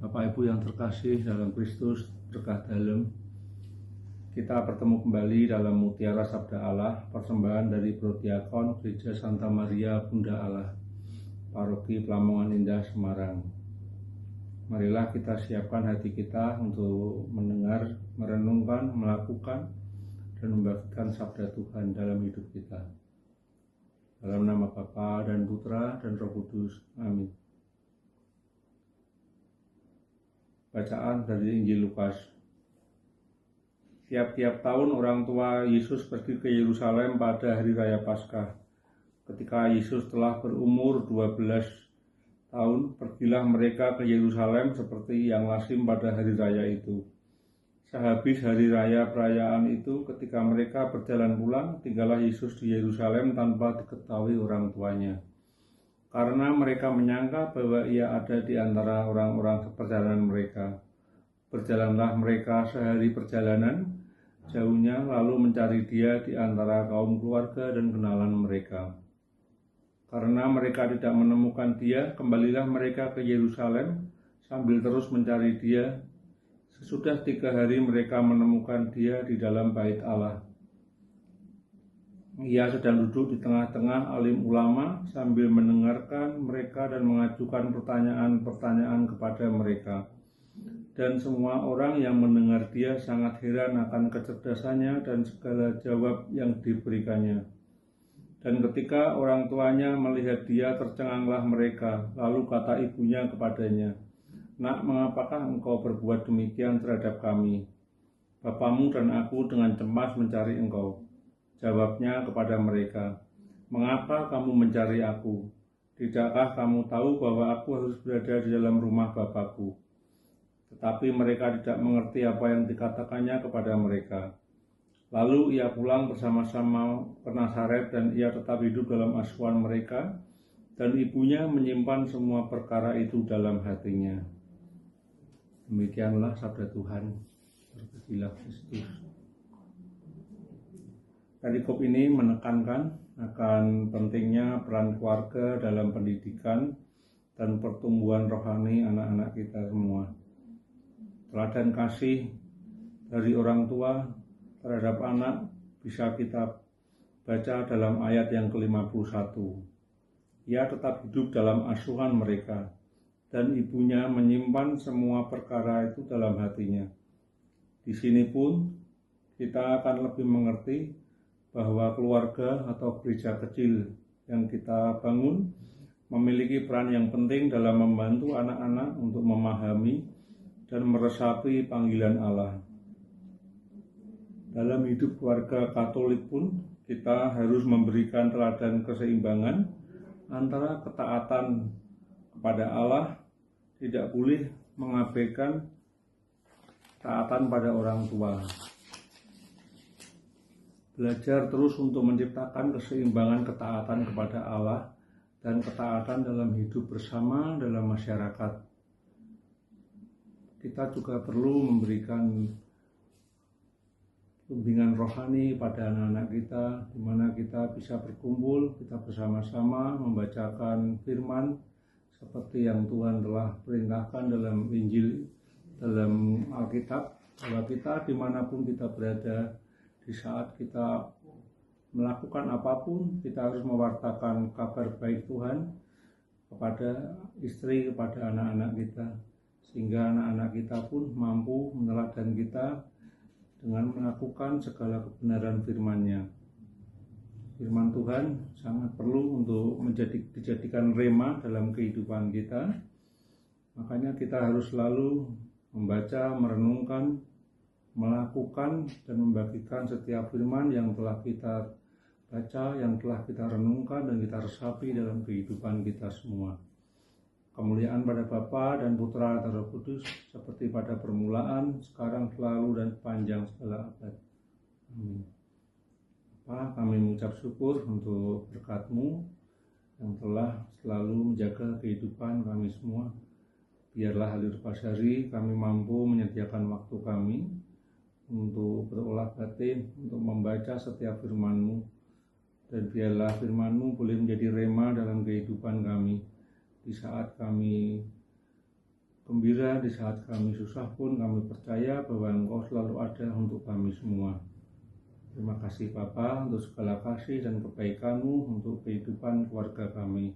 Bapak Ibu yang terkasih dalam Kristus, berkah dalam, kita bertemu kembali dalam Mutiara Sabda Allah, persembahan dari Prodiakon Gereja Santa Maria Bunda Allah, Paroki Pelamongan Indah, Semarang. Marilah kita siapkan hati kita untuk mendengar, merenungkan, melakukan, dan membagikan sabda Tuhan dalam hidup kita. Dalam nama Bapa dan Putra dan Roh Kudus. Amin. Bacaan dari Injil Lukas. Tiap-tiap tahun orang tua Yesus pergi ke Yerusalem pada hari raya Paskah. Ketika Yesus telah berumur 12 tahun, pergilah mereka ke Yerusalem seperti yang lazim pada hari raya itu. Sehabis hari raya perayaan itu, ketika mereka berjalan pulang, tinggallah Yesus di Yerusalem tanpa diketahui orang tuanya. Karena mereka menyangka bahwa ia ada di antara orang-orang seperjalanan mereka. Berjalanlah mereka sehari perjalanan jauhnya, lalu mencari dia di antara kaum keluarga dan kenalan mereka. Karena mereka tidak menemukan dia, kembalilah mereka ke Yerusalem sambil terus mencari dia. Sesudah 3 hari mereka menemukan dia di dalam bait Allah. Ia sedang duduk di tengah-tengah alim ulama sambil mendengarkan mereka dan mengajukan pertanyaan-pertanyaan kepada mereka. Dan semua orang yang mendengar dia sangat heran akan kecerdasannya dan segala jawab yang diberikannya. Dan ketika orang tuanya melihat dia, tercenganglah mereka. Lalu kata ibunya kepadanya, "Nak, mengapakah engkau berbuat demikian terhadap kami? Bapamu dan aku dengan cemas mencari engkau." Jawabnya kepada mereka, "Mengapa kamu mencari aku? Tidakkah kamu tahu bahwa aku harus berada di dalam rumah Bapakku?" Tetapi mereka tidak mengerti apa yang dikatakannya kepada mereka. Lalu ia pulang bersama-sama ke Nazaret dan ia tetap hidup dalam asuhan mereka, dan ibunya menyimpan semua perkara itu dalam hatinya. Demikianlah sabda Tuhan. Terpujilah Kristus. Perikop ini menekankan akan pentingnya peran keluarga dalam pendidikan dan pertumbuhan rohani anak-anak kita semua. Teladan kasih dari orang tua terhadap anak bisa kita baca dalam ayat yang ke-51. Ia tetap hidup dalam asuhan mereka, dan ibunya menyimpan semua perkara itu dalam hatinya. Di sini pun kita akan lebih mengerti bahwa keluarga atau gereja kecil yang kita bangun memiliki peran yang penting dalam membantu anak-anak untuk memahami dan meresapi panggilan Allah. Dalam hidup keluarga Katolik pun kita harus memberikan teladan keseimbangan antara ketaatan kepada Allah, tidak boleh mengabaikan taatan pada orang tua. Belajar terus untuk menciptakan keseimbangan ketaatan kepada Allah dan ketaatan dalam hidup bersama dalam masyarakat. Kita juga perlu memberikan bimbingan rohani pada anak-anak kita, di mana kita bisa berkumpul, kita bersama-sama membacakan firman seperti yang Tuhan telah perintahkan dalam Injil, dalam Alkitab, bahwa kita dimanapun kita berada, di saat kita melakukan apapun, kita harus mewartakan kabar baik Tuhan kepada istri, kepada anak-anak kita, sehingga anak-anak kita pun mampu meneladan kita dengan melakukan segala kebenaran firman-Nya. Firman Tuhan sangat perlu untuk dijadikan rema dalam kehidupan kita. Makanya kita harus selalu membaca, merenungkan, melakukan dan membagikan setiap firman yang telah kita baca, yang telah kita renungkan dan kita resapi dalam kehidupan kita semua. Kemuliaan pada Bapa dan Putra dan Roh Kudus, seperti pada permulaan, sekarang, selalu, dan sepanjang segala abad. Amin. Bapa, kami mengucap syukur untuk berkat-Mu yang telah selalu menjaga kehidupan kami semua. Biarlah hadir pasari kami mampu menyediakan waktu kami untuk berolah batin, untuk membaca setiap firman-Mu, dan biarlah firman-Mu boleh menjadi rema dalam kehidupan kami di saat kami gembira di saat kami susah pun kami percaya bahwa Engkau selalu ada untuk kami semua. Terima kasih Bapa untuk segala kasih dan kebaikan-Mu untuk kehidupan keluarga kami.